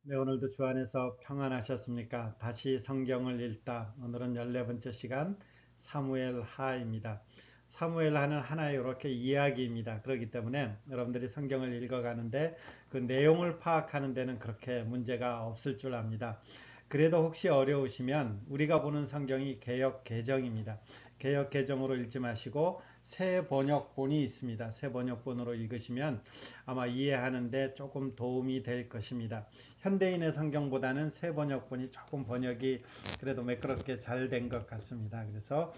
네, 오늘도 주 안에서 평안하셨습니까? 다시 성경을 읽다. 오늘은 14번째 시간 사무엘 하입니다. 사무엘 하는 하나의 이렇게 이야기입니다. 그렇기 때문에 여러분들이 성경을 읽어가는데 그 내용을 파악하는 데는 그렇게 문제가 없을 줄 압니다. 그래도 혹시 어려우시면 우리가 보는 성경이 개역 개정입니다. 개역 개정으로 읽지 마시고 새 번역본이 있습니다. 새 번역본으로 읽으시면 아마 이해하는데 조금 도움이 될 것입니다. 현대인의 성경보다는 새 번역본이 조금 번역이 그래도 매끄럽게 잘 된 것 같습니다. 그래서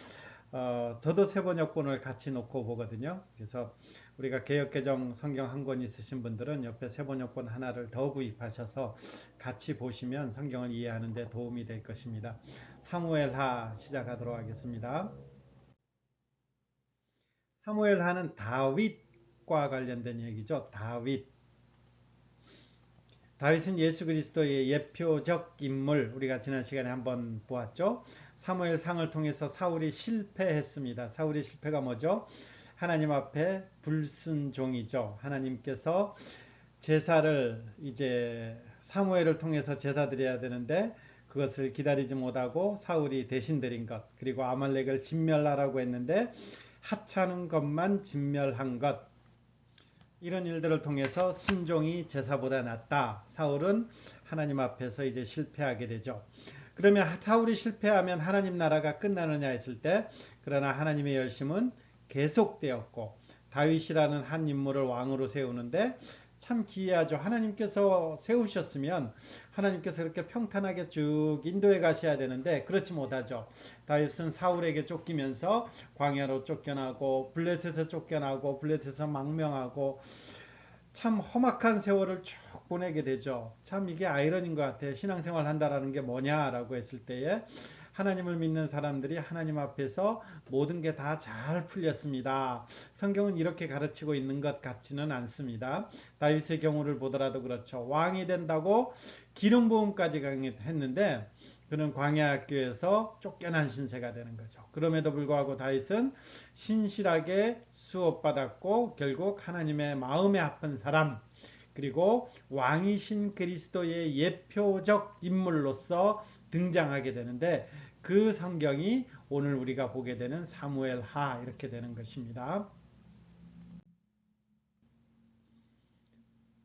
저도 새 번역본을 같이 놓고 보거든요. 그래서 우리가 개역개정 성경 한 권 있으신 분들은 옆에 새 번역본 하나를 더 구입하셔서 같이 보시면 성경을 이해하는 데 도움이 될 것입니다. 사무엘하 시작하도록 하겠습니다. 사무엘하는 다윗과 관련된 얘기죠. 다윗은 예수 그리스도의 예표적 인물, 우리가 지난 시간에 한번 보았죠. 사무엘상을 통해서 사울이 실패했습니다. 사울의 실패가 뭐죠? 하나님 앞에 불순종이죠. 하나님께서 제사를 이제 사무엘을 통해서 제사 드려야 되는데 그것을 기다리지 못하고 사울이 대신 드린 것, 그리고 아말렉을 진멸하라고 했는데 하찮은 것만 진멸한 것, 이런 일들을 통해서 순종이 제사보다 낫다. 사울은 하나님 앞에서 이제 실패하게 되죠. 그러면 사울이 실패하면 하나님 나라가 끝나느냐 했을 때, 그러나 하나님의 열심은 계속되었고 다윗이라는 한 인물을 왕으로 세우는데 참 기이하죠. 하나님께서 세우셨으면 하나님께서 이렇게 평탄하게 쭉 인도해 가셔야 되는데 그렇지 못하죠. 다윗은 사울에게 쫓기면서 광야로 쫓겨나고 블레셋에 쫓겨나고 블레셋에서 망명하고 참 험악한 세월을 쭉 보내게 되죠. 참 이게 아이러니인 것 같아요. 신앙생활 한다라는 게 뭐냐라고 했을 때에 하나님을 믿는 사람들이 하나님 앞에서 모든 게 다 잘 풀렸습니다. 성경은 이렇게 가르치고 있는 것 같지는 않습니다. 다윗의 경우를 보더라도 그렇죠. 왕이 된다고 기름 부음까지 했는데 그는 광야 학교에서 쫓겨난 신세가 되는 거죠. 그럼에도 불구하고 다윗은 신실하게 수업받았고 결국 하나님의 마음에 합한 사람, 그리고 왕이신 그리스도의 예표적 인물로서 등장하게 되는데 그 성경이 오늘 우리가 보게 되는 사무엘하 이렇게 되는 것입니다.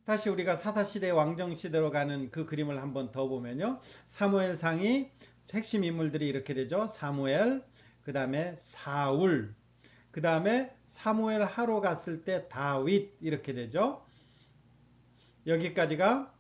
다시 우리가 사사시대 왕정시대로 가는 그 그림을 한번 더 보면요. 사무엘상이 핵심 인물들이 이렇게 되죠. 사무엘, 그 다음에 사울, 그 다음에 사무엘 하로 갔을 때 다윗 이렇게 되죠. 여기까지가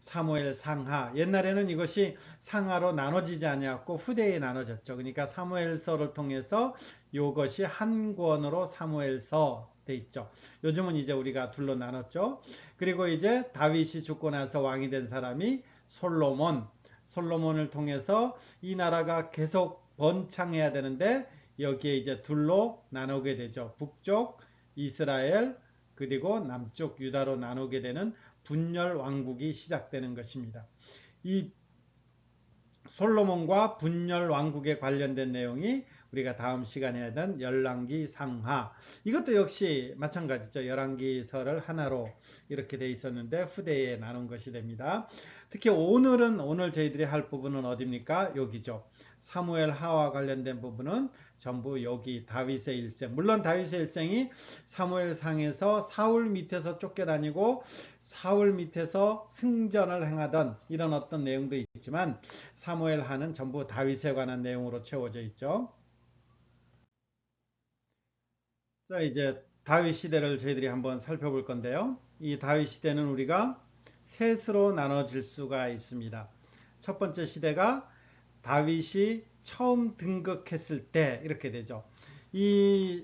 사무엘 상하. 옛날에는 이것이 상하로 나눠지지 아니었고 후대에 나눠졌죠. 그러니까 사무엘서를 통해서 이것이 한 권으로 사무엘서 돼 있죠. 요즘은 이제 우리가 둘로 나눴죠. 그리고 이제 다윗이 죽고 나서 왕이 된 사람이 솔로몬. 솔로몬을 통해서 이 나라가 계속 번창해야 되는데 여기에 이제 둘로 나누게 되죠. 북쪽 이스라엘, 그리고 남쪽 유다로 나누게 되는 분열 왕국이 시작되는 것입니다. 이 솔로몬과 분열 왕국에 관련된 내용이 우리가 다음 시간에 하던 열왕기 상하, 이것도 역시 마찬가지죠. 열왕기서를 하나로 이렇게 돼 있었는데 후대에 나눈 것이 됩니다. 특히 오늘 저희들이 할 부분은 어디입니까? 여기죠. 사무엘 하와 관련된 부분은 전부 여기 다윗의 일생. 물론 다윗의 일생이 사무엘 상에서 사울 밑에서 쫓겨다니고 사울 밑에서 승전을 행하던 이런 어떤 내용도 있지만 사무엘 하는 전부 다윗에 관한 내용으로 채워져 있죠. 자, 이제 다윗 시대를 저희들이 한번 살펴볼 건데요. 이 다윗 시대는 우리가 셋으로 나눠질 수가 있습니다. 첫 번째 시대가 다윗이 처음 등극했을 때 이렇게 되죠. 이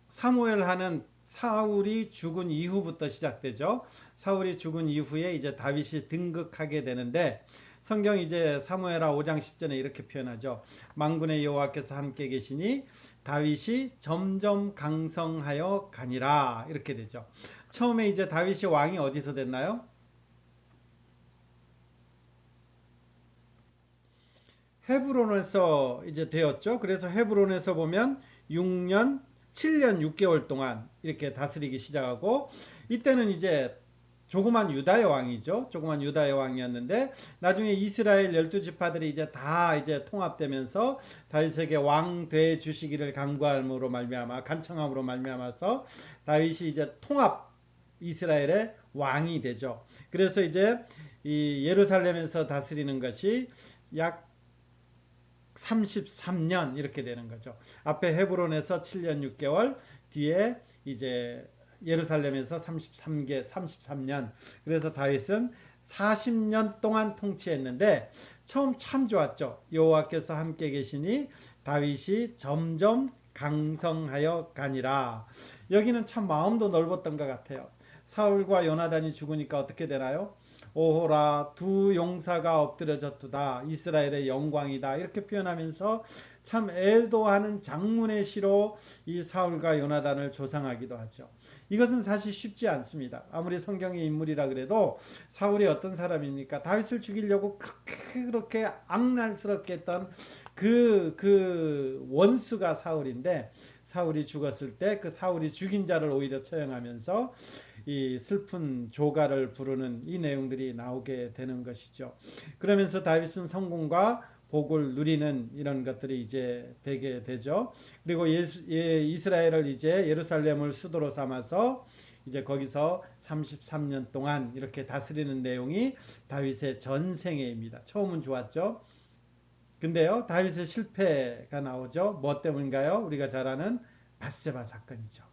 사무엘 하는 사울이 죽은 이후부터 시작되죠. 사울이 죽은 이후에 이제 다윗이 등극하게 되는데 성경 이제 사무엘하 5장 10절에 이렇게 표현하죠. 만군의 여호와께서 함께 계시니 다윗이 점점 강성하여 가니라 이렇게 되죠. 처음에 이제 다윗이 왕이 어디서 됐나요? 헤브론에서 이제 되었죠. 그래서 헤브론에서 보면 6년, 7년 6개월 동안 이렇게 다스리기 시작하고 이때는 이제 조그만 유다의 왕이죠. 조그만 유다의 왕이었는데 나중에 이스라엘 12지파들이 이제 다 이제 통합되면서 다윗에게 왕돼 주시기를 간구함으로 말미암아 간청함으로 말미암아서 다윗이 이제 통합 이스라엘의 왕이 되죠. 그래서 이제 이 예루살렘에서 다스리는 것이 약 33년 이렇게 되는 거죠. 앞에 헤브론에서 7년 6개월, 뒤에 이제 예루살렘에서 33년. 그래서 다윗은 40년 동안 통치했는데 처음 참 좋았죠. 여호와께서 함께 계시니 다윗이 점점 강성하여 가니라. 여기는 참 마음도 넓었던 것 같아요. 사울과 요나단이 죽으니까 어떻게 되나요? 오호라 두 용사가 엎드려졌도다 이스라엘의 영광이다 이렇게 표현하면서 참 애도하는 장문의 시로 이 사울과 요나단을 조상하기도 하죠. 이것은 사실 쉽지 않습니다. 아무리 성경의 인물이라 그래도 사울이 어떤 사람입니까? 다윗을 죽이려고 그렇게 악랄스럽게 했던 그 원수가 사울인데 사울이 죽었을 때 그 사울이 죽인 자를 오히려 처형하면서 이 슬픈 조가를 부르는 이 내용들이 나오게 되는 것이죠. 그러면서 다윗은 성공과 복을 누리는 이런 것들이 이제 되게 되죠. 그리고 이스라엘을 이제 예루살렘을 수도로 삼아서 이제 거기서 33년 동안 이렇게 다스리는 내용이 다윗의 전생애입니다. 처음은 좋았죠. 근데요, 다윗의 실패가 나오죠. 뭐 때문인가요? 우리가 잘 아는 밧세바 사건이죠.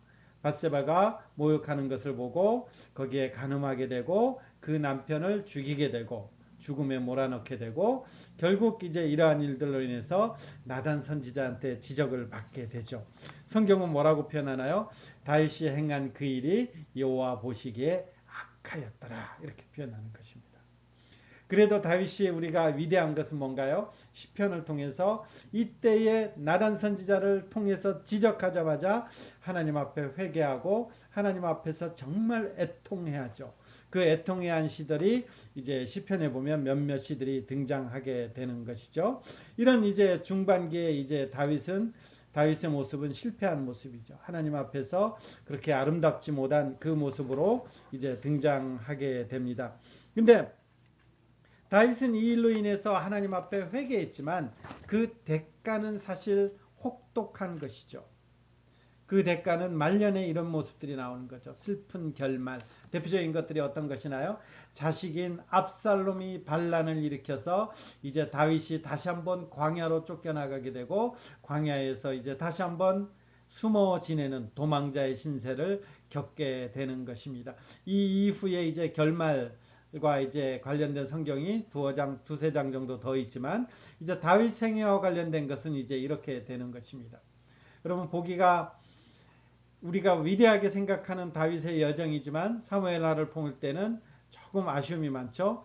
밧세바가 모욕하는 것을 보고 거기에 간음하게 되고 그 남편을 죽이게 되고 죽음에 몰아넣게 되고 결국 이제 이러한 일들로 인해서 나단 선지자한테 지적을 받게 되죠. 성경은 뭐라고 표현하나요? 다윗이 행한 그 일이 여호와 보시기에 악하였더라 이렇게 표현하는 것입니다. 그래도 다윗이 우리가 위대한 것은 뭔가요? 시편을 통해서 이때의 나단 선지자를 통해서 지적하자마자 하나님 앞에 회개하고 하나님 앞에서 정말 애통해야죠. 그 애통해야 한 시들이 이제 시편에 보면 몇몇 시들이 등장하게 되는 것이죠. 이런 이제 중반기에 이제 다윗의 모습은 실패한 모습이죠. 하나님 앞에서 그렇게 아름답지 못한 그 모습으로 이제 등장하게 됩니다. 근데 다윗은 이 일로 인해서 하나님 앞에 회개했지만 그 대가는 사실 혹독한 것이죠. 그 대가는 말년에 이런 모습들이 나오는 거죠. 슬픈 결말. 대표적인 것들이 어떤 것이나요? 자식인 압살롬이 반란을 일으켜서 이제 다윗이 다시 한번 광야로 쫓겨나가게 되고 광야에서 이제 다시 한번 숨어 지내는 도망자의 신세를 겪게 되는 것입니다. 이 이후에 이제 결말과 이제 관련된 성경이 두세 장 정도 더 있지만 이제 다윗 생애와 관련된 것은 이제 이렇게 되는 것입니다. 여러분 보기가 우리가 위대하게 생각하는 다윗의 여정이지만 사무엘하를 볼 때는 조금 아쉬움이 많죠.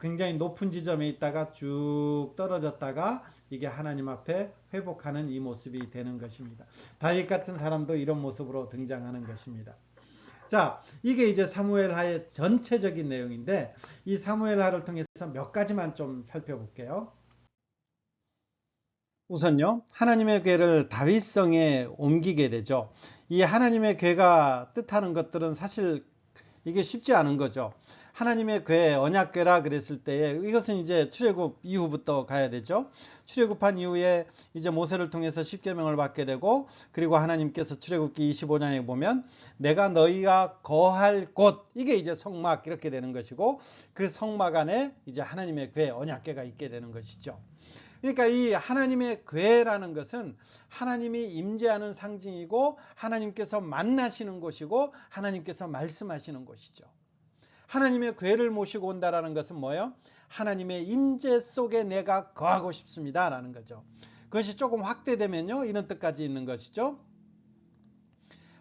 굉장히 높은 지점에 있다가 쭉 떨어졌다가 이게 하나님 앞에 회복하는 이 모습이 되는 것입니다. 다윗 같은 사람도 이런 모습으로 등장하는 것입니다. 자, 이게 이제 사무엘하의 전체적인 내용인데 이 사무엘하를 통해서 몇 가지만 좀 살펴볼게요. 우선요, 하나님의 궤를 다윗성에 옮기게 되죠. 이 하나님의 궤가 뜻하는 것들은 사실 이게 쉽지 않은 거죠. 하나님의 궤, 언약궤라 그랬을 때에 이것은 이제 출애굽 이후부터 가야 되죠. 출애굽한 이후에 이제 모세를 통해서 십계명을 받게 되고 그리고 하나님께서 출애굽기 25장에 보면 내가 너희가 거할 곳 이게 이제 성막 이렇게 되는 것이고 그 성막 안에 이제 하나님의 궤, 언약궤가 있게 되는 것이죠. 그러니까 이 하나님의 궤라는 것은 하나님이 임재하는 상징이고 하나님께서 만나시는 곳이고 하나님께서 말씀하시는 곳이죠. 하나님의 궤를 모시고 온다라는 것은 뭐예요? 하나님의 임재 속에 내가 거하고 싶습니다 라는 거죠. 그것이 조금 확대되면요 이런 뜻까지 있는 것이죠.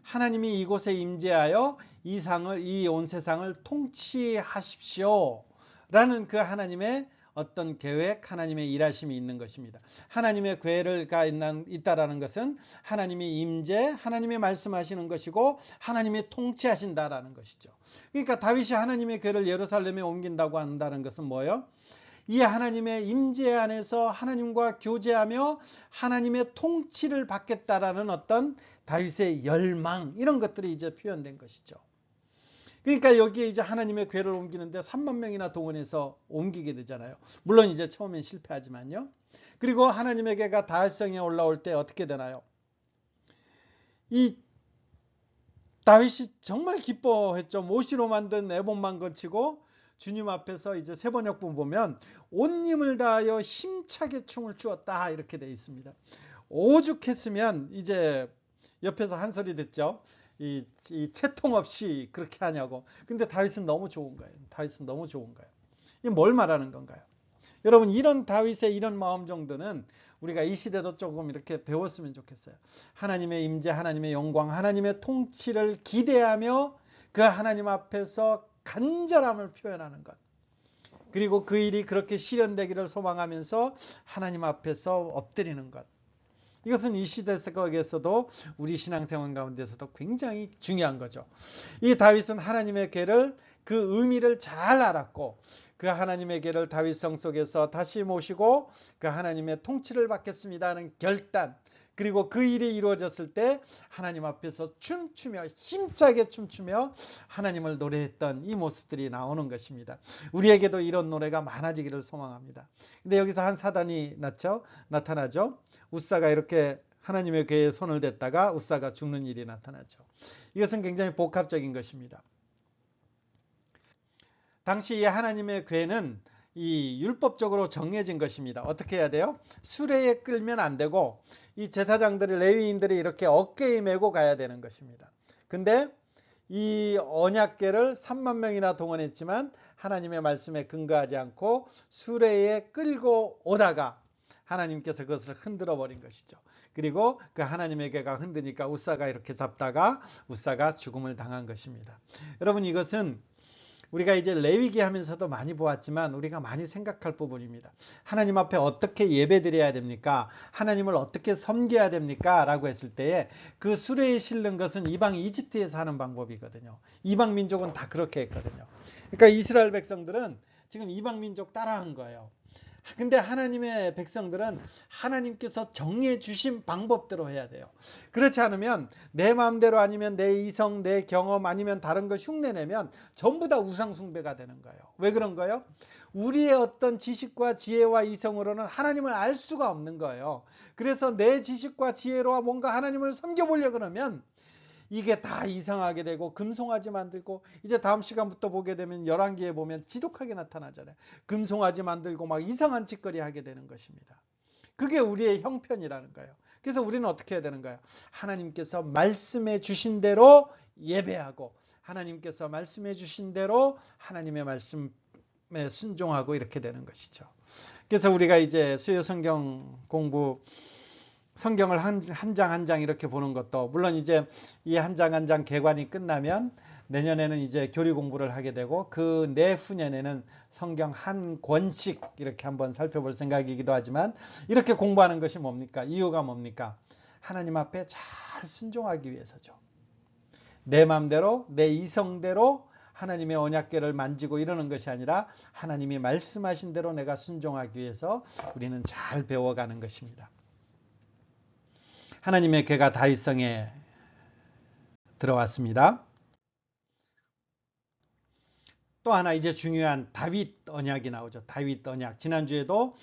하나님이 이곳에 임재하여 이 온 세상을 통치하십시오 라는 그 하나님의 어떤 계획, 하나님의 일하심이 있는 것입니다. 하나님의 궤가 있다라는 것은 하나님이 임재, 하나님이 말씀하시는 것이고 하나님이 통치하신다라는 것이죠. 그러니까 다윗이 하나님의 궤를 예루살렘에 옮긴다고 한다는 것은 뭐예요? 이 하나님의 임재 안에서 하나님과 교제하며 하나님의 통치를 받겠다라는 어떤 다윗의 열망 이런 것들이 이제 표현된 것이죠. 그러니까 여기에 이제 하나님의 궤를 옮기는데 3만 명이나 동원해서 옮기게 되잖아요. 물론 이제 처음엔 실패하지만요. 그리고 하나님의 궤가 다윗성에 올라올 때 어떻게 되나요? 이 다윗이 정말 기뻐했죠. 못으로 만든 에봇만 걸치고 주님 앞에서 이제 세번역분 보면 온 힘을 다하여 힘차게 춤을 추었다 이렇게 돼 있습니다. 오죽했으면 이제 옆에서 한 소리 듣죠. 이 채통 없이 그렇게 하냐고. 근데 다윗은 너무 좋은 거예요. 다윗은 너무 좋은 거예요. 이게 뭘 말하는 건가요? 여러분, 이런 다윗의 이런 마음 정도는 우리가 이 시대도 조금 이렇게 배웠으면 좋겠어요. 하나님의 임재, 하나님의 영광, 하나님의 통치를 기대하며 그 하나님 앞에서 간절함을 표현하는 것. 그리고 그 일이 그렇게 실현되기를 소망하면서 하나님 앞에서 엎드리는 것. 이것은 이 시대 속에서도 우리 신앙생활 가운데서도 굉장히 중요한 거죠. 이 다윗은 하나님의 궤를 그 의미를 잘 알았고 그 하나님의 궤를 다윗성 속에서 다시 모시고 그 하나님의 통치를 받겠습니다 하는 결단, 그리고 그 일이 이루어졌을 때 하나님 앞에서 춤추며 힘차게 춤추며 하나님을 노래했던 이 모습들이 나오는 것입니다. 우리에게도 이런 노래가 많아지기를 소망합니다. 근데 여기서 한 사단이 나타나죠. 우사가 이렇게 하나님의 궤에 손을 댔다가 우사가 죽는 일이 나타나죠. 이것은 굉장히 복합적인 것입니다. 당시 하나님의 궤는 이 율법적으로 정해진 것입니다. 어떻게 해야 돼요? 수레에 끌면 안 되고 이 제사장들이, 레위인들이 이렇게 어깨에 메고 가야 되는 것입니다. 근데 이 언약궤를 3만 명이나 동원했지만 하나님의 말씀에 근거하지 않고 수레에 끌고 오다가 하나님께서 그것을 흔들어 버린 것이죠. 그리고 그 하나님의 궤가 흔드니까 우사가 이렇게 잡다가 우사가 죽음을 당한 것입니다. 여러분, 이것은 우리가 이제 레위기 하면서도 많이 보았지만 우리가 많이 생각할 부분입니다. 하나님 앞에 어떻게 예배드려야 됩니까? 하나님을 어떻게 섬겨야 됩니까? 라고 했을 때에 그 수레에 실는 것은 이방 이집트에서 하는 방법이거든요. 이방 민족은 다 그렇게 했거든요. 그러니까 이스라엘 백성들은 지금 이방 민족 따라한 거예요. 근데 하나님의 백성들은 하나님께서 정해 주신 방법대로 해야 돼요. 그렇지 않으면 내 마음대로, 아니면 내 이성, 내 경험, 아니면 다른 거 흉내내면 전부 다 우상숭배가 되는 거예요. 왜 그런 거예요? 우리의 어떤 지식과 지혜와 이성으로는 하나님을 알 수가 없는 거예요. 그래서 내 지식과 지혜로 뭔가 하나님을 섬겨보려고 그러면 이게 다 이상하게 되고 금송아지 만들고, 이제 다음 시간부터 보게 되면 열왕기에 보면 지독하게 나타나잖아요. 금송아지 만들고 막 이상한 짓거리 하게 되는 것입니다. 그게 우리의 형편이라는 거예요. 그래서 우리는 어떻게 해야 되는가요? 하나님께서 말씀해 주신 대로 예배하고 하나님께서 말씀해 주신 대로 하나님의 말씀에 순종하고 이렇게 되는 것이죠. 그래서 우리가 이제 수요 성경 공부, 성경을 한 장 한 장 이렇게 보는 것도, 물론 이제 이 한 장 한 장 개관이 끝나면 내년에는 이제 교리 공부를 하게 되고 그 내후년에는 성경 한 권씩 이렇게 한번 살펴볼 생각이기도 하지만, 이렇게 공부하는 것이 뭡니까? 이유가 뭡니까? 하나님 앞에 잘 순종하기 위해서죠. 내 마음대로, 내 이성대로 하나님의 언약궤를 만지고 이러는 것이 아니라 하나님이 말씀하신 대로 내가 순종하기 위해서 우리는 잘 배워가는 것입니다. 하나님의 궤가 다윗성에 들어왔습니다. 또 하나 이제 중요한 다윗 언약이 나오죠. 다윗 언약. 지난주에도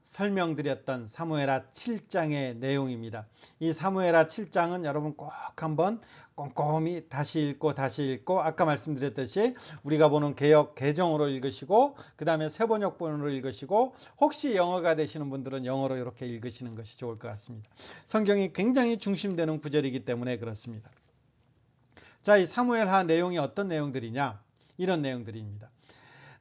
설명드렸던 사무엘하 7장의 내용입니다. 이 사무엘하 7장은 여러분 꼭 한번 꼼꼼히 다시 읽고 아까 말씀드렸듯이 우리가 보는 개역 개정으로 읽으시고 그 다음에 세번역본으로 읽으시고, 혹시 영어가 되시는 분들은 영어로 이렇게 읽으시는 것이 좋을 것 같습니다. 성경이 굉장히 중심되는 구절이기 때문에 그렇습니다. 자, 이 사무엘하 내용이 어떤 내용들이냐? 이런 내용들입니다.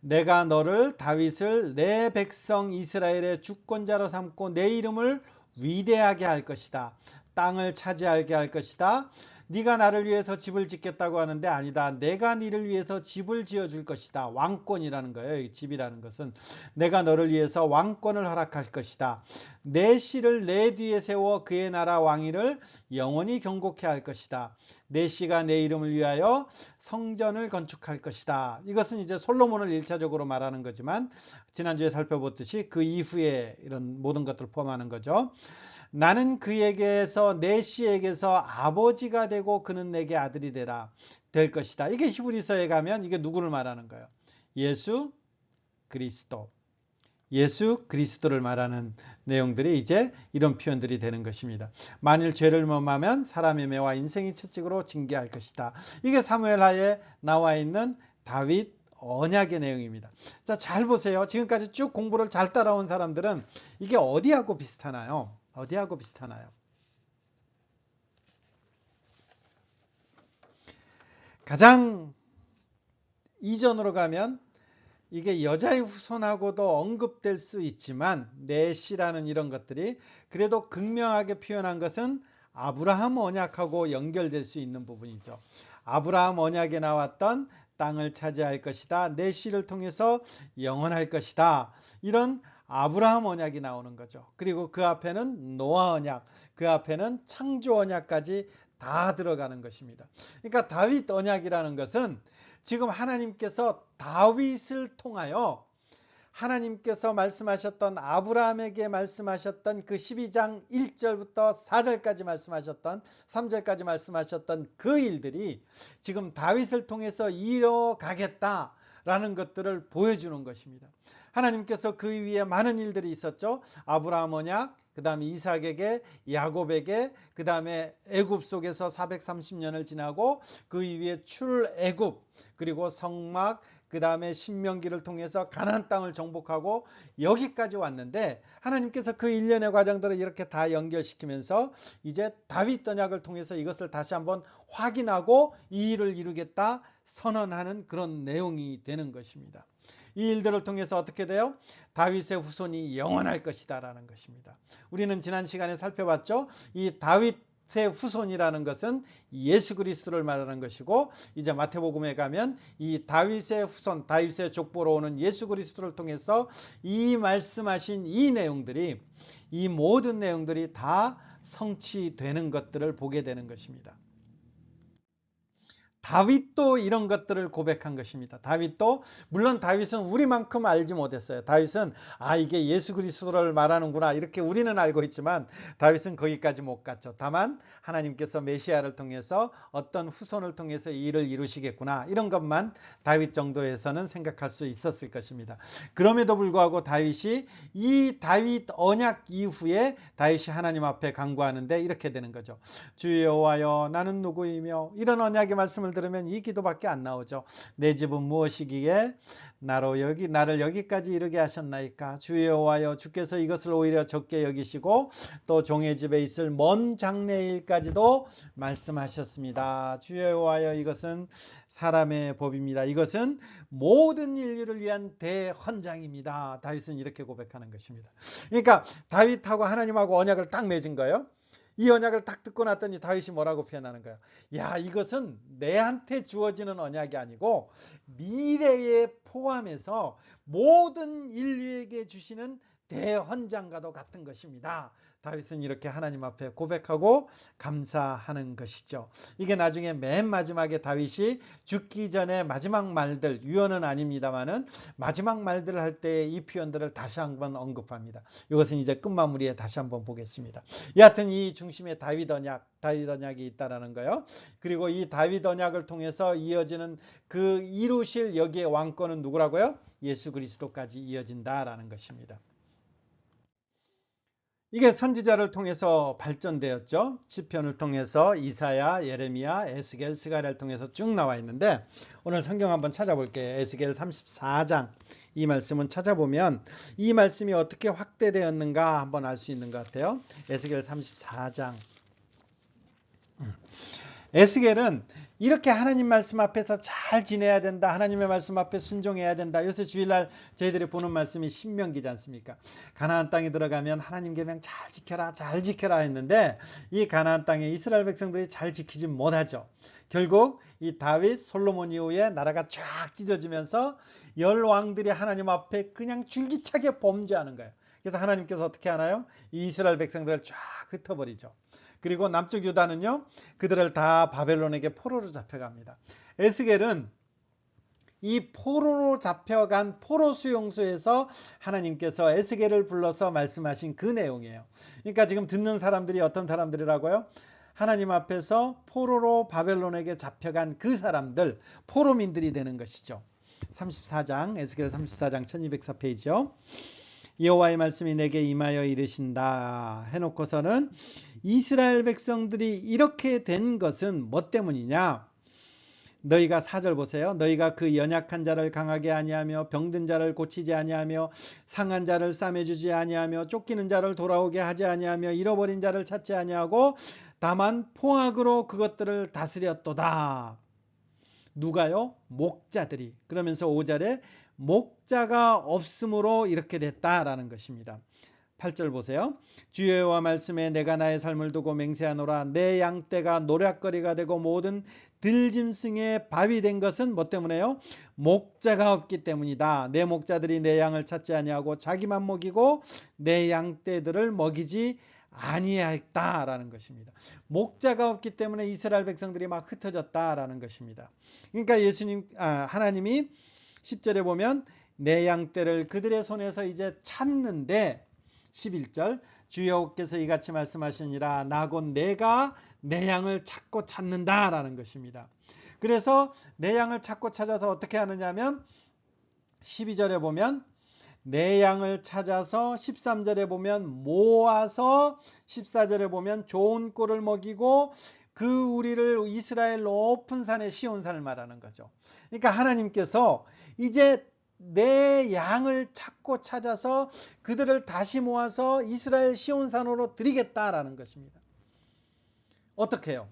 내가 너를, 다윗을 내 백성 이스라엘의 주권자로 삼고 내 이름을 위대하게 할 것이다. 땅을 차지하게 할 것이다. 네가 나를 위해서 집을 짓겠다고 하는데 아니다. 내가 네를 위해서 집을 지어줄 것이다. 왕권이라는 거예요. 이 집이라는 것은. 내가 너를 위해서 왕권을 허락할 것이다. 내 씨를 내 뒤에 세워 그의 나라 왕위를 영원히 경고케 할 것이다. 내 씨가 내 이름을 위하여 성전을 건축할 것이다. 이것은 이제 솔로몬을 1차적으로 말하는 거지만 지난주에 살펴봤듯이 그 이후에 이런 모든 것들을 포함하는 거죠. 나는 그에게서 내 씨에게서 아버지가 되고 그는 내게 아들이 될 것이다. 이게 히브리서에 가면 이게 누구를 말하는 거예요? 예수 그리스도. 예수 그리스도를 말하는 내용들이 이제 이런 표현들이 되는 것입니다. 만일 죄를 범하면 사람의 매와 인생이 채찍으로 징계할 것이다. 이게 사무엘하에 나와 있는 다윗 언약의 내용입니다. 자, 잘 보세요. 지금까지 쭉 공부를 잘 따라온 사람들은 이게 어디하고 비슷하나요? 어디하고 비슷하나요? 가장 이전으로 가면 이게 여자의 후손하고도 언급될 수 있지만 넷이라는 이런 것들이 그래도 극명하게 표현한 것은 아브라함 언약하고 연결될 수 있는 부분이죠. 아브라함 언약에 나왔던 땅을 차지할 것이다. 내 씨를 통해서 영원할 것이다. 이런 아브라함 언약이 나오는 거죠. 그리고 그 앞에는 노아 언약, 그 앞에는 창조 언약까지 다 들어가는 것입니다. 그러니까 다윗 언약이라는 것은 지금 하나님께서 다윗을 통하여 하나님께서 말씀하셨던 아브라함에게 말씀하셨던 그 12장 1절부터 4절까지 말씀하셨던 3절까지 말씀하셨던 그 일들이 지금 다윗을 통해서 이뤄가겠다라는 것들을 보여주는 것입니다. 하나님께서 그 위에 많은 일들이 있었죠. 아브라함 언약, 그 다음에 이삭에게, 야곱에게, 그 다음에 애굽 속에서 430년을 지나고 그 위에 출애굽, 그리고 성막, 그 다음에 신명기를 통해서 가나안 땅을 정복하고 여기까지 왔는데 하나님께서 그 일련의 과정들을 이렇게 다 연결시키면서 이제 다윗 언약을 통해서 이것을 다시 한번 확인하고 이 일을 이루겠다 선언하는 그런 내용이 되는 것입니다. 이 일들을 통해서 어떻게 돼요? 다윗의 후손이 영원할 것이다 라는 것입니다. 우리는 지난 시간에 살펴봤죠. 이 다윗의 후손이라는 것은 예수 그리스도를 말하는 것이고 이제 마태복음에 가면 이 다윗의 후손, 다윗의 족보로 오는 예수 그리스도를 통해서 이 말씀하신 이 내용들이, 이 모든 내용들이 다 성취되는 것들을 보게 되는 것입니다. 다윗도 이런 것들을 고백한 것입니다. 다윗도 물론 다윗은 우리만큼 알지 못했어요. 다윗은 이게 예수 그리스도를 말하는구나 이렇게 우리는 알고 있지만 다윗은 거기까지 못 갔죠. 다만 하나님께서 메시아를 통해서 어떤 후손을 통해서 이 일을 이루시겠구나 이런 것만 다윗 정도에서는 생각할 수 있었을 것입니다. 그럼에도 불구하고 다윗이 이 다윗 언약 이후에 다윗이 하나님 앞에 간구하는데 이렇게 되는 거죠. 주 여호와여 나는 누구이며, 이런 언약의 말씀을 들으면 이 기도밖에 안 나오죠. 내 집은 무엇이기에 나를 여기까지 이르게 하셨나이까. 주 여호와여 주께서 이것을 오히려 적게 여기시고 또 종의 집에 있을 먼 장래일까지도 말씀하셨습니다. 주 여호와여 이것은 사람의 법입니다. 이것은 모든 인류를 위한 대헌장입니다. 다윗은 이렇게 고백하는 것입니다. 그러니까 다윗하고 하나님하고 언약을 딱 맺은 거예요. 이 언약을 딱 듣고 났더니 다윗이 뭐라고 표현하는 거야? 야, 이것은 내한테 주어지는 언약이 아니고 미래에 포함해서 모든 인류에게 주시는 대헌장과도 같은 것입니다. 다윗은 이렇게 하나님 앞에 고백하고 감사하는 것이죠. 이게 나중에 맨 마지막에 다윗이 죽기 전에 마지막 말들, 유언은 아닙니다만은 마지막 말들을 할 때 이 표현들을 다시 한번 언급합니다. 이것은 이제 끝마무리에 다시 한번 보겠습니다. 여하튼 이 중심에 다윗 언약이 있다라는 거예요. 그리고 이 다윗 언약을 통해서 이어지는 그 이루실 여기에 왕권은 누구라고요? 예수 그리스도까지 이어진다라는 것입니다. 이게 선지자를 통해서 발전되었죠. 시편을 통해서 이사야, 예레미야, 에스겔, 스가랴를 통해서 쭉 나와 있는데 오늘 성경 한번 찾아볼게요. 에스겔 34장 이 말씀은 찾아보면 이 말씀이 어떻게 확대되었는가 한번 알 수 있는 것 같아요. 에스겔 34장. 에스겔은 이렇게 하나님 말씀 앞에서 잘 지내야 된다. 하나님의 말씀 앞에 순종해야 된다. 요새 주일날 저희들이 보는 말씀이 신명기지 않습니까? 가나안 땅에 들어가면 하나님 계명 잘 지켜라, 잘 지켜라 했는데 이 가나안 땅에 이스라엘 백성들이 잘 지키지 못하죠. 결국 이 다윗, 솔로몬 이후에 나라가 쫙 찢어지면서 열 왕들이 하나님 앞에 그냥 줄기차게 범죄하는 거예요. 그래서 하나님께서 어떻게 하나요? 이 이스라엘 백성들을 쫙 흩어버리죠. 그리고 남쪽 유다는요, 그들을 다 바벨론에게 포로로 잡혀갑니다. 에스겔은 이 포로로 잡혀간 포로 수용소에서 하나님께서 에스겔을 불러서 말씀하신 그 내용이에요. 그러니까 지금 듣는 사람들이 어떤 사람들이라고요? 하나님 앞에서 포로로 바벨론에게 잡혀간 그 사람들, 포로민들이 되는 것이죠. 34장, 에스겔 34장 1204페이지요. 여호와의 말씀이 내게 임하여 이르신다 해놓고서는 이스라엘 백성들이 이렇게 된 것은 뭐 때문이냐? 너희가 4절 보세요. 너희가 그 연약한 자를 강하게 아니하며 병든 자를 고치지 아니하며 상한 자를 싸매주지 아니하며 쫓기는 자를 돌아오게 하지 아니하며 잃어버린 자를 찾지 아니하고 다만 포악으로 그것들을 다스렸도다. 누가요? 목자들이. 그러면서 5절에 목자가 없으므로 이렇게 됐다라는 것입니다. 8절 보세요. 주의 여호와 말씀에 내가 나의 삶을 두고 맹세하노라. 내 양떼가 노략거리가 되고 모든 들짐승의 밥이 된 것은 뭐 때문에요? 목자가 없기 때문이다. 내 목자들이 내 양을 찾지 아니하고 자기만 먹이고 내 양떼들을 먹이지 아니했다라는 것입니다. 목자가 없기 때문에 이스라엘 백성들이 막 흩어졌다라는 것입니다. 그러니까 하나님이 10절에 보면 내 양떼를 그들의 손에서 이제 찾는데 11절 주 여호와께서 이같이 말씀하시니라 나 곧 내가 내 양을 찾고 찾는다라는 것입니다. 그래서 내 양을 찾고 찾아서 어떻게 하느냐면 12절에 보면 내 양을 찾아서 13절에 보면 모아서 14절에 보면 좋은 꼴을 먹이고 그 우리를 이스라엘 높은 산에 시온산을 말하는 거죠. 그러니까 하나님께서 이제 내 양을 찾고 찾아서 그들을 다시 모아서 이스라엘 시온산으로 드리겠다라는 것입니다. 어떻게 해요?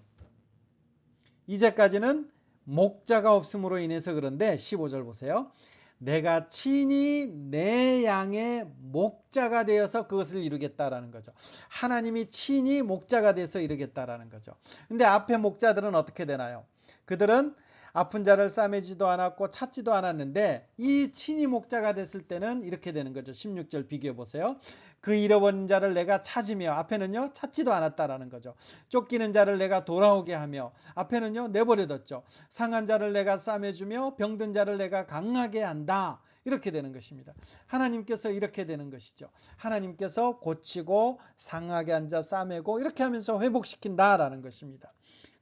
이제까지는 목자가 없음으로 인해서 그런데 15절 보세요. 내가 친히 내 양의 목자가 되어서 그것을 이루겠다라는 거죠. 하나님이 친히 목자가 돼서 이루겠다라는 거죠. 근데 앞에 목자들은 어떻게 되나요? 그들은 아픈 자를 싸매지도 않았고 찾지도 않았는데 이 친히 목자가 됐을 때는 이렇게 되는 거죠. 16절 비교해 보세요. 그 잃어버린 자를 내가 찾으며 앞에는요 찾지도 않았다라는 거죠. 쫓기는 자를 내가 돌아오게 하며 앞에는요 내버려뒀죠. 상한 자를 내가 싸매주며 병든 자를 내가 강하게 한다. 이렇게 되는 것입니다. 하나님께서 이렇게 되는 것이죠. 하나님께서 고치고 상하게 한 자 싸매고 이렇게 하면서 회복시킨다라는 것입니다.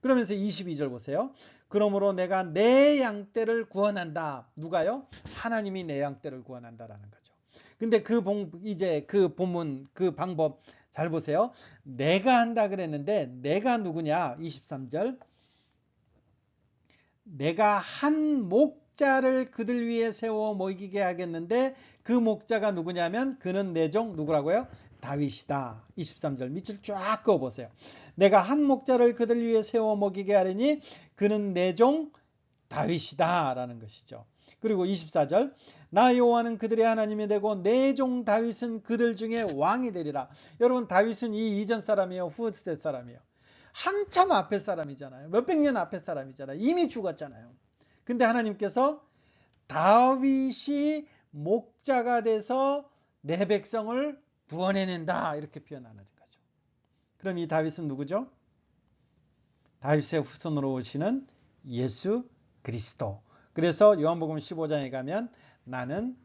그러면서 22절 보세요. 그러므로 내가 내 양떼를 구원한다. 누가요? 하나님이 내 양떼를 구원한다라는 거죠. 근데 이제 그 본문 그 방법 잘 보세요. 내가 한다 그랬는데 내가 누구냐? 23절. 내가 한 목자를 그들 위에 세워 먹이게 하겠는데 그 목자가 누구냐면 그는 내 종 누구라고요? 다윗이다. 23절 밑을 쫙 그어 보세요. 내가 한 목자를 그들 위해 세워 먹이게 하리니 그는 내 종 다윗이다 라는 것이죠. 그리고 24절 나 여호와는 그들의 하나님이 되고 내 종 다윗은 그들 중에 왕이 되리라. 여러분 다윗은 이 이전 사람이에요? 후세 사람이에요? 한참 앞에 사람이잖아요. 몇백 년 앞에 사람이잖아요. 이미 죽었잖아요. 근데 하나님께서 다윗이 목자가 돼서 내 백성을 구원해낸다 이렇게 표현하는 거죠. 그럼 이 다윗은 누구죠? 다윗의 후손으로 오시는 예수 그리스도. 그래서 요한복음 15장에 가면 나는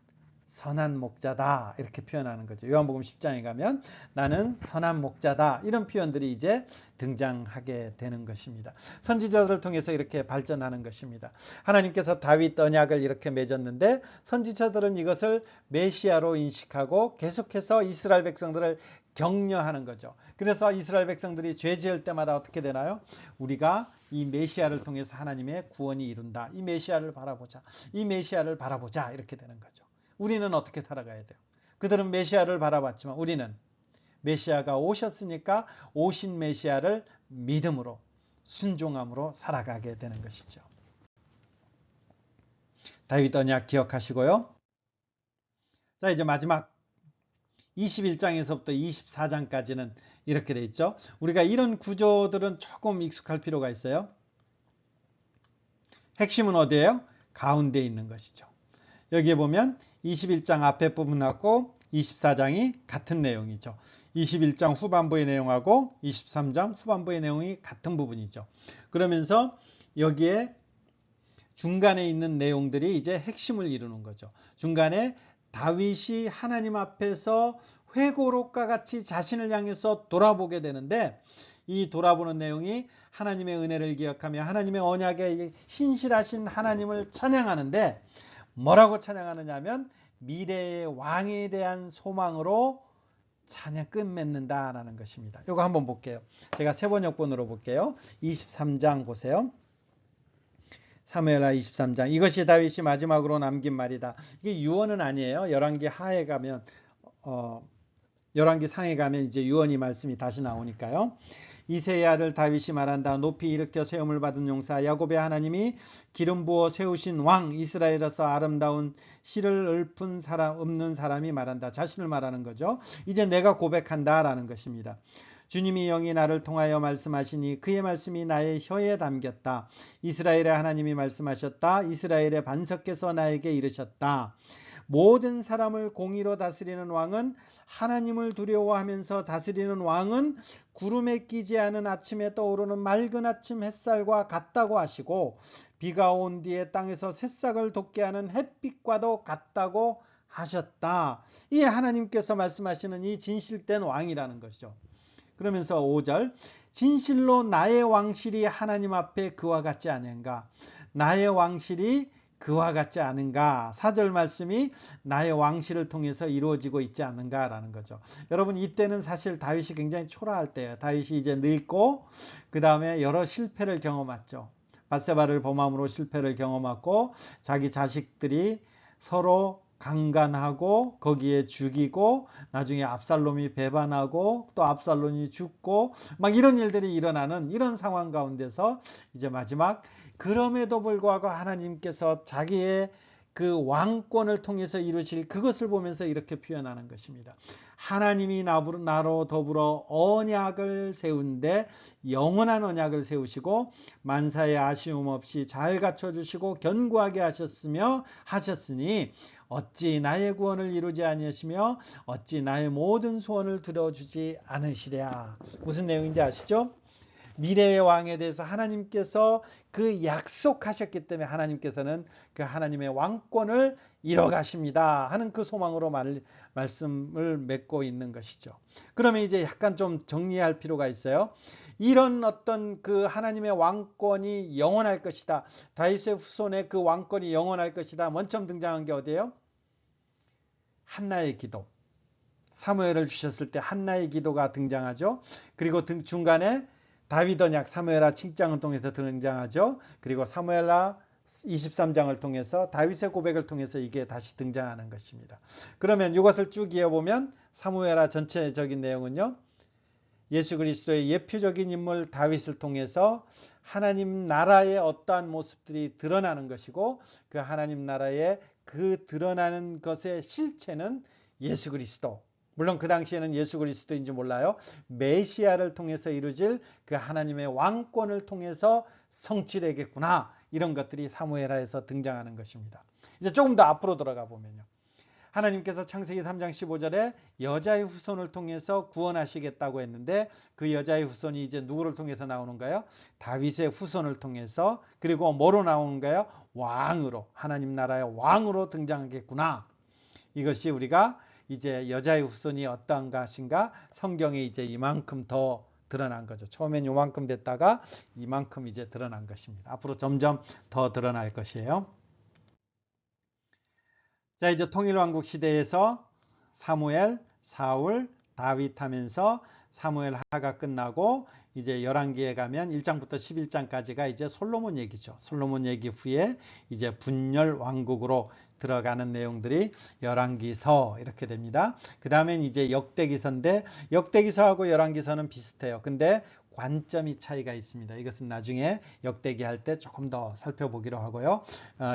선한 목자다 이렇게 표현하는 거죠. 요한복음 10장에 가면 나는 선한 목자다 이런 표현들이 이제 등장하게 되는 것입니다. 선지자들을 통해서 이렇게 발전하는 것입니다. 하나님께서 다윗 언약을 이렇게 맺었는데 선지자들은 이것을 메시아로 인식하고 계속해서 이스라엘 백성들을 격려하는 거죠. 그래서 이스라엘 백성들이 죄 지을 때마다 어떻게 되나요? 우리가 이 메시아를 통해서 하나님의 구원이 이룬다. 이 메시아를 바라보자. 이 메시아를 바라보자 이렇게 되는 거죠. 우리는 어떻게 살아가야 돼요? 그들은 메시아를 바라봤지만 우리는 메시아가 오셨으니까 오신 메시아를 믿음으로 순종함으로 살아가게 되는 것이죠. 다윗 언약 기억하시고요. 자 이제 마지막 21장에서부터 24장까지는 이렇게 돼 있죠. 우리가 이런 구조들은 조금 익숙할 필요가 있어요. 핵심은 어디예요? 가운데 있는 것이죠. 여기에 보면 21장 앞에 부분하고 24장이 같은 내용이죠. 21장 후반부의 내용하고 23장 후반부의 내용이 같은 부분이죠. 그러면서 여기에 중간에 있는 내용들이 이제 핵심을 이루는 거죠. 중간에 다윗이 하나님 앞에서 회고록과 같이 자신을 향해서 돌아보게 되는데, 이 돌아보는 내용이 하나님의 은혜를 기억하며 하나님의 언약에 신실하신 하나님을 찬양하는데, 뭐라고 찬양하느냐 하면 미래의 왕에 대한 소망으로 찬양 끝맺는다라는 것입니다. 이거 한번 볼게요. 제가 세번역본으로 볼게요. 23장 보세요. 사무엘하 23장. 이것이 다윗이 마지막으로 남긴 말이다. 이게 유언은 아니에요. 열왕기 하에 가면 열왕기 상에 가면 이제 유언이 말씀이 다시 나오니까요. 이새의 아들 다윗이 말한다. 높이 일으켜 세움을 받은 용사 야곱의 하나님이 기름 부어 세우신 왕 이스라엘에서 아름다운 씨를 읊은 사람 없는 사람이 말한다. 자신을 말하는 거죠. 이제 내가 고백한다라는 것입니다. 주님이 영이 나를 통하여 말씀하시니 그의 말씀이 나의 혀에 담겼다. 이스라엘의 하나님이 말씀하셨다. 이스라엘의 반석께서 나에게 이르셨다. 모든 사람을 공의로 다스리는 왕은 하나님을 두려워하면서 다스리는 왕은 구름에 끼지 않은 아침에 떠오르는 맑은 아침 햇살과 같다고 하시고 비가 온 뒤에 땅에서 새싹을 돋게 하는 햇빛과도 같다고 하셨다. 이 하나님께서 말씀하시는 이 진실된 왕이라는 것이죠. 그러면서 5절 진실로 나의 왕실이 하나님 앞에 그와 같지 않은가. 나의 왕실이 그와 같지 않은가. 4절 말씀이 나의 왕실을 통해서 이루어지고 있지 않는가 라는 거죠. 여러분 이때는 사실 다윗이 굉장히 초라할 때예요. 다윗이 이제 늙고 그 다음에 여러 실패를 경험했죠. 밧세바를 범함으로 실패를 경험하고 자기 자식들이 서로 강간하고 거기에 죽이고 나중에 압살롬이 배반하고 또 압살롬이 죽고 막 이런 일들이 일어나는 이런 상황 가운데서 이제 마지막 그럼에도 불구하고 하나님께서 자기의 그 왕권을 통해서 이루실 그것을 보면서 이렇게 표현하는 것입니다. 하나님이 나로 더불어 언약을 세운데 영원한 언약을 세우시고 만사의 아쉬움 없이 잘 갖춰주시고 견고하게 하셨으니 어찌 나의 구원을 이루지 아니하시며 어찌 나의 모든 소원을 들어주지 않으시랴. 무슨 내용인지 아시죠? 미래의 왕에 대해서 하나님께서 그 약속하셨기 때문에 하나님께서는 그 하나님의 왕권을 이뤄가십니다 하는 그 소망으로 말씀을 맺고 있는 것이죠. 그러면 이제 약간 좀 정리할 필요가 있어요. 이런 어떤 그 하나님의 왕권이 영원할 것이다. 다윗의 후손의 그 왕권이 영원할 것이다. 먼 처음 등장한 게 어디예요? 한나의 기도. 사무엘을 주셨을 때 한나의 기도가 등장하죠. 그리고 중간에 다윗 언약 사무엘하 7장을 통해서 등장하죠. 그리고 사무엘하 23장을 통해서 다윗의 고백을 통해서 이게 다시 등장하는 것입니다. 그러면 이것을 쭉 이어보면 사무엘하 전체적인 내용은요. 예수 그리스도의 예표적인 인물 다윗을 통해서 하나님 나라의 어떠한 모습들이 드러나는 것이고 그 하나님 나라의 그 드러나는 것의 실체는 예수 그리스도. 물론 그 당시에는 예수 그리스도인지 몰라요. 메시아를 통해서 이루어질 그 하나님의 왕권을 통해서 성취되겠구나. 이런 것들이 사무엘하에서 등장하는 것입니다. 이제 조금 더 앞으로 돌아가 보면요. 하나님께서 창세기 3장 15절에 여자의 후손을 통해서 구원하시겠다고 했는데 그 여자의 후손이 이제 누구를 통해서 나오는가요? 다윗의 후손을 통해서. 그리고 뭐로 나오는가요? 왕으로, 하나님 나라의 왕으로 등장하겠구나. 이것이 우리가 이제 여자의 후손이 어떠한 것인가 성경에 이제 이만큼 더 드러난 거죠. 처음엔 이만큼 됐다가 이만큼 이제 드러난 것입니다. 앞으로 점점 더 드러날 것이에요. 자, 이제 통일왕국 시대에서 사무엘, 사울, 다윗 하면서 사무엘 하가 끝나고 이제 열왕기에 가면 1장부터 11장까지가 이제 솔로몬 얘기죠. 솔로몬 얘기 후에 이제 분열 왕국으로 들어가는 내용들이 열왕기서 이렇게 됩니다. 그 다음엔 이제 역대기서인데 역대기서하고 열왕기서는 비슷해요. 근데 관점이 차이가 있습니다. 이것은 나중에 역대기 할 때 조금 더 살펴보기로 하고요.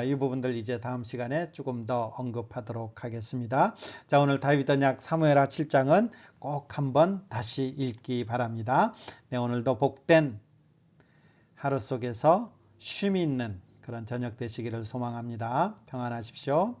이 부분들 이제 다음 시간에 조금 더 언급하도록 하겠습니다. 자, 오늘 다윗 언약 사무엘하 7장은 꼭 한번 다시 읽기 바랍니다. 네, 오늘도 복된 하루 속에서 쉼이 있는 그런 저녁 되시기를 소망합니다. 평안하십시오.